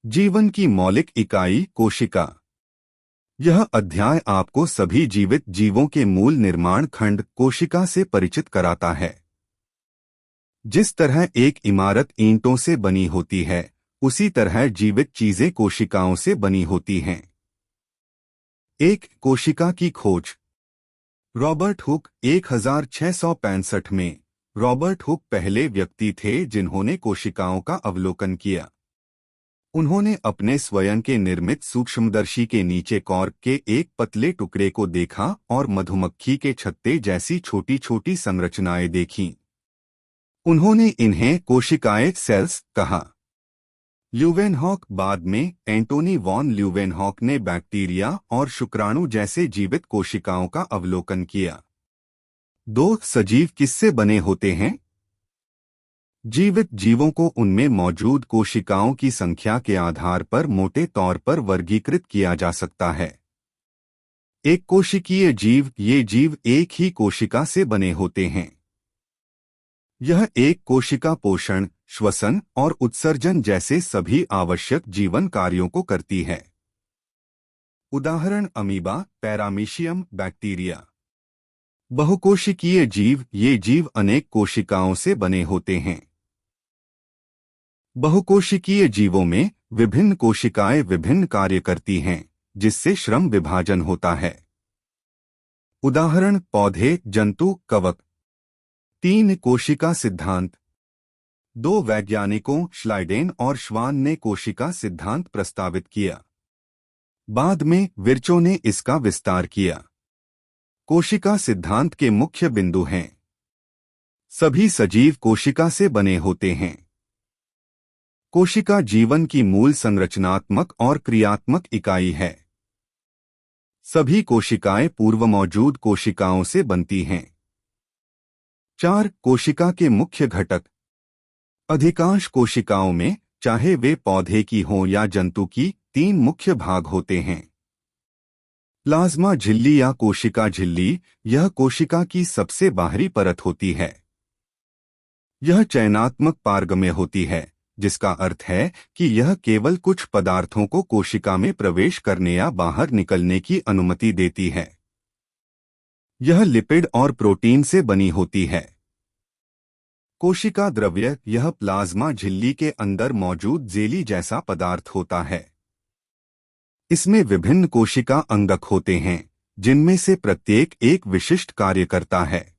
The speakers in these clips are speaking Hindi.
जीवन की मौलिक इकाई कोशिका। यह अध्याय आपको सभी जीवित जीवों के मूल निर्माण खंड कोशिका से परिचित कराता है। जिस तरह एक इमारत ईंटों से बनी होती है, उसी तरह जीवित चीजें कोशिकाओं से बनी होती हैं। एक कोशिका की खोज। रॉबर्ट हुक 1665 में। रॉबर्ट हुक पहले व्यक्ति थे जिन्होंने कोशिकाओं का अवलोकन किया। उन्होंने अपने स्वयं के निर्मित सूक्ष्मदर्शी के नीचे कॉर्क के एक पतले टुकड़े को देखा और मधुमक्खी के छत्ते जैसी छोटी छोटी संरचनाएं देखीं। उन्होंने इन्हें कोशिकाएं सेल्स कहा। ल्यूवेनहॉक बाद में एंटोनी वॉन ल्यूवेनहॉक ने बैक्टीरिया और शुक्राणु जैसे जीवित कोशिकाओं का अवलोकन किया। दो सजीव किससे बने होते हैं? जीवित जीवों को उनमें मौजूद कोशिकाओं की संख्या के आधार पर मोटे तौर पर वर्गीकृत किया जा सकता है। एक कोशिकीय जीव। ये जीव एक ही कोशिका से बने होते हैं। यह एक कोशिका पोषण, श्वसन और उत्सर्जन जैसे सभी आवश्यक जीवन कार्यों को करती है। उदाहरण अमीबा, पैरामीशियम, बैक्टीरिया। बहुकोशिकीय जीव। ये जीव अनेक कोशिकाओं से बने होते हैं। बहुकोशिकीय जीवों में विभिन्न कोशिकाएं विभिन्न कार्य करती हैं, जिससे श्रम विभाजन होता है। उदाहरण पौधे, जंतु, कवक। तीन कोशिका सिद्धांत। दो वैज्ञानिकों श्लाइडेन और श्वान ने कोशिका सिद्धांत प्रस्तावित किया। बाद में विर्चो ने इसका विस्तार किया। कोशिका सिद्धांत के मुख्य बिंदु हैं। सभी सजीव कोशिका से बने होते हैं। कोशिका जीवन की मूल संरचनात्मक और क्रियात्मक इकाई है। सभी कोशिकाएं पूर्व मौजूद कोशिकाओं से बनती हैं। 4 कोशिका के मुख्य घटक। अधिकांश कोशिकाओं में, चाहे वे पौधे की हों या जंतु की, 3 मुख्य भाग होते हैं। प्लाज्मा झिल्ली या कोशिका झिल्ली। यह कोशिका की सबसे बाहरी परत होती है। यह चयनात्मक पारगम्य होती है, जिसका अर्थ है कि यह केवल कुछ पदार्थों को कोशिका में प्रवेश करने या बाहर निकलने की अनुमति देती है। यह लिपिड और प्रोटीन से बनी होती है। कोशिका द्रव्य। यह प्लाज्मा झिल्ली के अंदर मौजूद जेली जैसा पदार्थ होता है। इसमें विभिन्न कोशिका अंगक होते हैं, जिनमें से प्रत्येक एक विशिष्ट कार्य करता है।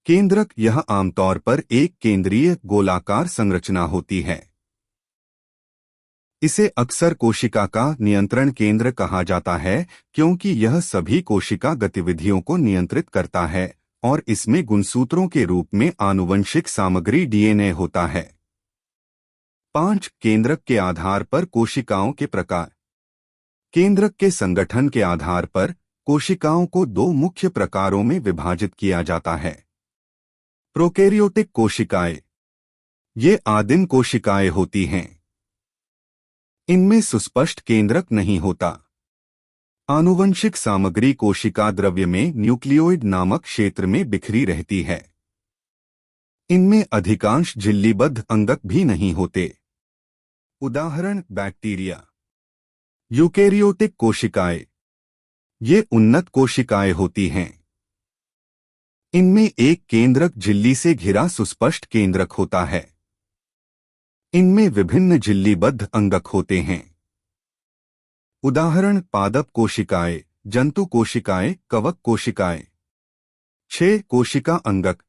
केंद्रक। यह आमतौर पर एक केंद्रीय गोलाकार संरचना होती है। इसे अक्सर कोशिका का नियंत्रण केंद्र कहा जाता है, क्योंकि यह सभी कोशिका गतिविधियों को नियंत्रित करता है और इसमें गुणसूत्रों के रूप में आनुवंशिक सामग्री डीएनए होता है। 5 केंद्रक के आधार पर कोशिकाओं के प्रकार। केंद्रक के संगठन के आधार पर कोशिकाओं को 2 मुख्य प्रकारों में विभाजित किया जाता है। प्रोकैरियोटिक कोशिकाएं। ये आदिम कोशिकाएं होती हैं। इनमें सुस्पष्ट केंद्रक नहीं होता। आनुवंशिक सामग्री कोशिका द्रव्य में न्यूक्लियोइड नामक क्षेत्र में बिखरी रहती है। इनमें अधिकांश झिल्लीबद्ध अंगक भी नहीं होते। उदाहरण बैक्टीरिया। यूकेरियोटिक कोशिकाएं। ये उन्नत कोशिकाएं होती हैं। इनमें एक केंद्रक झिल्ली से घिरा सुस्पष्ट केंद्रक होता है। इनमें विभिन्न झिल्लीबद्ध अंगक होते हैं। उदाहरण पादप कोशिकाएं, जंतु कोशिकाएं, कवक कोशिकाएं। 6 कोशिका अंगक।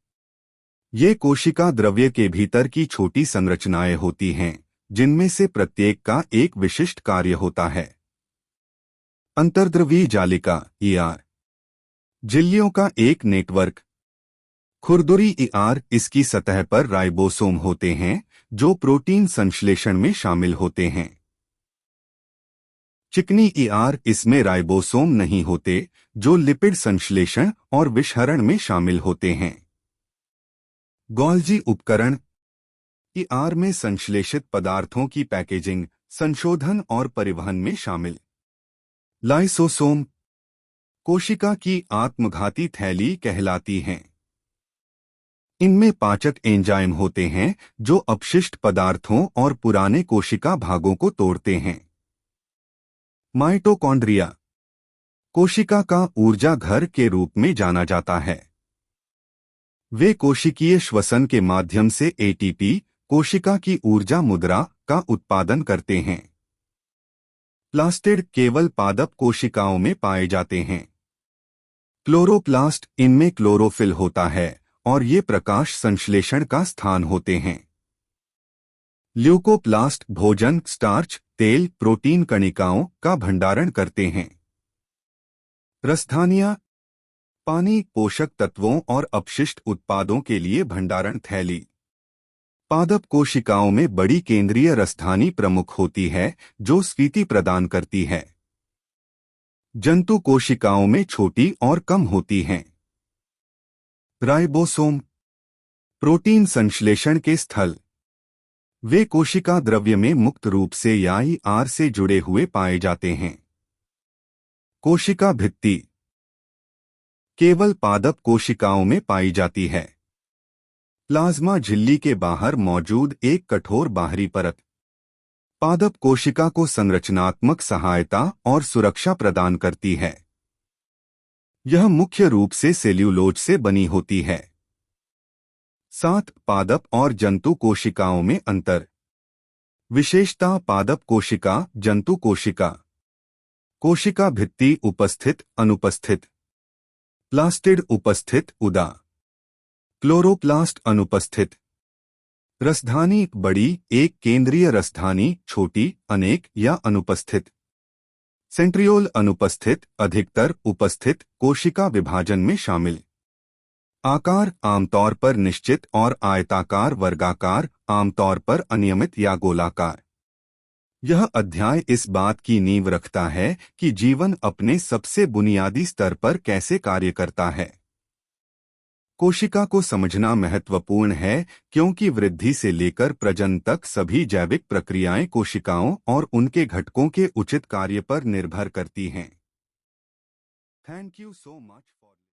ये कोशिका द्रव्य के भीतर की छोटी संरचनाएं होती हैं, जिनमें से प्रत्येक का एक विशिष्ट कार्य होता है। अंतर्द्रवीय जालिका ER। झिल्लियों का एक नेटवर्क। खुरदुरी ER। इसकी सतह पर राइबोसोम होते हैं, जो प्रोटीन संश्लेषण में शामिल होते हैं। चिकनी ER। इसमें राइबोसोम नहीं होते, जो लिपिड संश्लेषण और विषहरण में शामिल होते हैं। गोल्जी उपकरण ER में संश्लेषित पदार्थों की पैकेजिंग, संशोधन और परिवहन में शामिल। लाइसोसोम कोशिका की आत्मघाती थैली कहलाती हैं। इनमें पाचक एंजाइम होते हैं जो अपशिष्ट पदार्थों और पुराने कोशिका भागों को तोड़ते हैं। माइटोकॉन्ड्रिया कोशिका का ऊर्जा घर के रूप में जाना जाता है। वे कोशिकीय श्वसन के माध्यम से एटीपी, कोशिका की ऊर्जा मुद्रा का उत्पादन करते हैं। प्लास्टिड केवल पादप कोशिकाओं में पाए जाते हैं। क्लोरोप्लास्ट इनमें क्लोरोफिल होता है और ये प्रकाश संश्लेषण का स्थान होते हैं। ल्यूकोप्लास्ट भोजन, स्टार्च, तेल, प्रोटीन कणिकाओं का भंडारण करते हैं। रसधानियां पानी, पोषक तत्वों और अपशिष्ट उत्पादों के लिए भंडारण थैली। पादप कोशिकाओं में बड़ी केंद्रीय रसधानी प्रमुख होती है जो स्फीति प्रदान करती है। जंतु कोशिकाओं में छोटी और कम होती हैं। राइबोसोम प्रोटीन संश्लेषण के स्थल। वे कोशिका द्रव्य में मुक्त रूप से आर से जुड़े हुए पाए जाते हैं। कोशिका भित्ति केवल पादप कोशिकाओं में पाई जाती है। प्लाज्मा झिल्ली के बाहर मौजूद एक कठोर बाहरी परत पादप कोशिका को संरचनात्मक सहायता और सुरक्षा प्रदान करती है। यह मुख्य रूप से सेल्यूलोज से बनी होती है। 7 पादप और जंतु कोशिकाओं में अंतर। विशेषता पादप कोशिका, जंतु कोशिका। कोशिका भित्ति उपस्थित, अनुपस्थित। प्लास्टिड उपस्थित, उदा। क्लोरोप्लास्ट अनुपस्थित। रसधानी बड़ी, एक केंद्रीय रसधानी, छोटी, अनेक या अनुपस्थित। सेंट्रियोल अनुपस्थित, अधिकतर, उपस्थित, कोशिका विभाजन में शामिल। आकार आमतौर पर निश्चित और आयताकार, वर्गाकार, आमतौर पर अनियमित या गोलाकार। यह अध्याय इस बात की नींव रखता है कि जीवन अपने सबसे बुनियादी स्तर पर कैसे कार्य करता है। कोशिका को समझना महत्वपूर्ण है क्योंकि वृद्धि से लेकर प्रजनन तक सभी जैविक प्रक्रियाएं कोशिकाओं और उनके घटकों के उचित कार्य पर निर्भर करती हैं। Thank you so much.